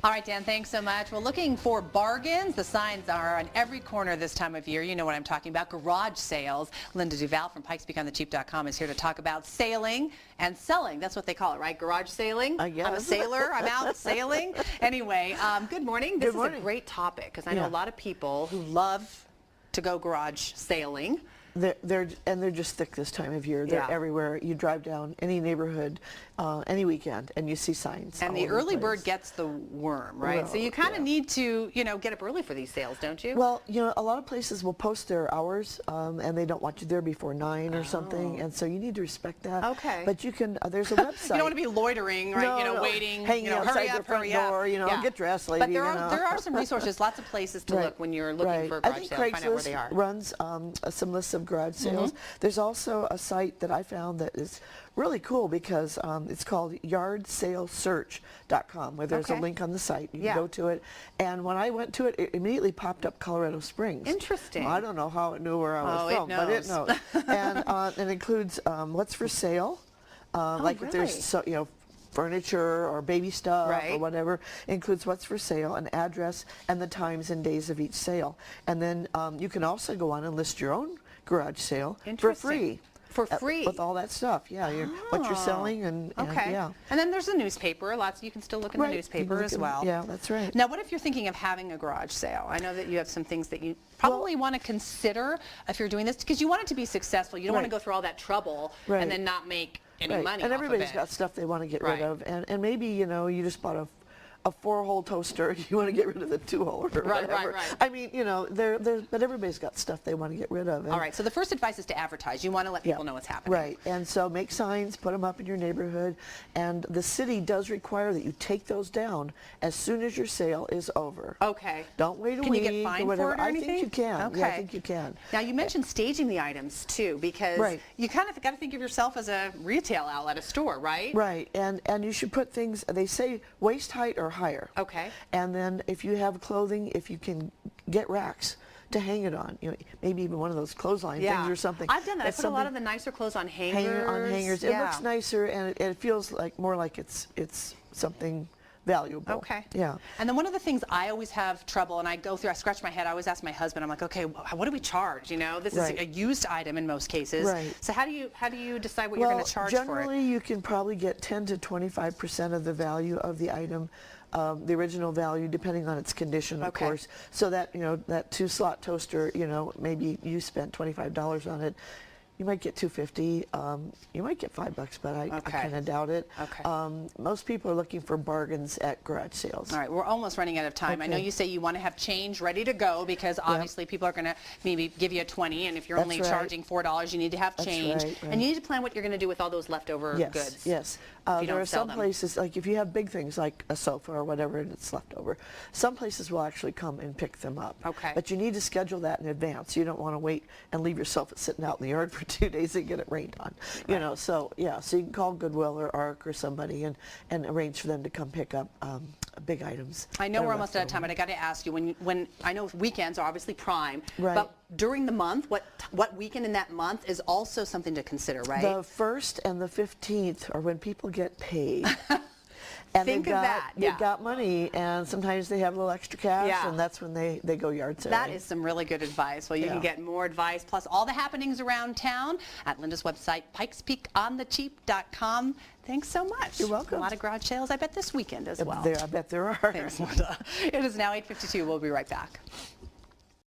All right, Dan, thanks so much. We're looking for bargains. The signs are on every corner this time of year. You know what I'm talking about, garage sales. Linda Duval from PikesPeakOnTheCheap.com is here to talk about sailing and selling. That's what they call it, right? Garage sailing? Yes. I'm a sailor. I'm out sailing. Anyway, good morning. This is a great topic because I know a lot of people who love to go garage sailing. They're just thick this time of year. They're everywhere. You drive down any neighborhood, any weekend, and you see signs. And the early bird gets the worm, right? Well, so you kind of need to, get up early for these sales, don't you? Well, a lot of places will post their hours, and they don't want you there before 9 or something, and so you need to respect that. Okay. But you can. There's a website. You don't want to be loitering, right? No, Waiting, hanging outside their front door. Get dressed, lady. But there are some resources, lots of places to look when you're looking for a garage sale. Find out where they are. Runs some lists of garage sales. There's also a site that I found that is really cool because it's called YardSaleSearch.com, where there's a link on the site. You can go to it. And when I went to it, it immediately popped up Colorado Springs. Interesting. Well, I don't know how it knew where I was from, but it knows. And it includes what's for sale, if there's furniture or baby stuff or whatever. It includes what's for sale, an address, and the times and days of each sale. And then you can also go on and list your own garage sale for free. For free? With all that stuff, what you're selling and And then there's a newspaper. You can still look in the newspaper as well. Yeah, that's right. Now, what if you're thinking of having a garage sale? I know that you have some things that you probably want to consider if you're doing this, because you want it to be successful. You don't want to go through all that trouble and then not make any money And off everybody's of it. got stuff they want to get rid of, and maybe you just bought a 4-hole toaster, you want to get rid of the 2-hole or whatever. I mean, but everybody's got stuff they want to get rid of. All right, so the first advice is to advertise. You want to let people know what's happening. Right, and so make signs, put them up in your neighborhood, and the city does require that you take those down as soon as your sale is over. Okay. Don't wait a week. Can you get fined or whatever. for it or anything? I think you can. Okay. Yeah, I think you can. Now, you mentioned staging the items, too, because you kind of got to think of yourself as a retail outlet, a store, right? Right, and you should put things, they say waist height or higher. Okay. And then if you have clothing, if you can get racks to hang it on, maybe even one of those clothesline things or something. I've done that. I put a lot of the nicer clothes on hangers. It looks nicer, and it feels more like it's something valuable. Okay. Yeah. And then one of the things I always have trouble, and I scratch my head, I always ask my husband, I'm like, okay, what do we charge? This is a used item in most cases. Right. So how do you decide what you're going to charge for it? Generally you can probably get 10 to 25% of the value of the item, the original value, depending on its condition, of course. So that, that 2-slot toaster, maybe you spent $25 on it. You might get $2.50. You might get $5, but I kind of doubt it. Okay. Most people are looking for bargains at garage sales. All right, we're almost running out of time. I know you say you want to have change ready to go because obviously people are going to maybe give you a 20, and if you're only charging $4, you need to have change. And you need to plan what you're going to do with all those leftover goods. Yes. There are some places, like if you have big things like a sofa or whatever and it's left over, some places will actually come and pick them up. Okay. But you need to schedule that in advance. You don't want to wait and leave yourself sitting out in the yard for 2 days and get it rained on. So you can call Goodwill or ARC or somebody and arrange for them to come pick up big items. I know we're almost out of time, but I got to ask you, when I know weekends are obviously prime, right. but during the month, what weekend in that month is also something to consider, right? The 1st and the 15th are when people get paid. And Think of that. They've got money, and sometimes they have a little extra cash, and that's when they go yard selling. That is some really good advice. Well, you can get more advice, plus all the happenings around town at Linda's website, PikesPeakOnTheCheap.com. Thanks so much. You're welcome. A lot of garage sales, I bet, this weekend as well. I bet there are. Thanks, Linda. It is now 8:52. We'll be right back.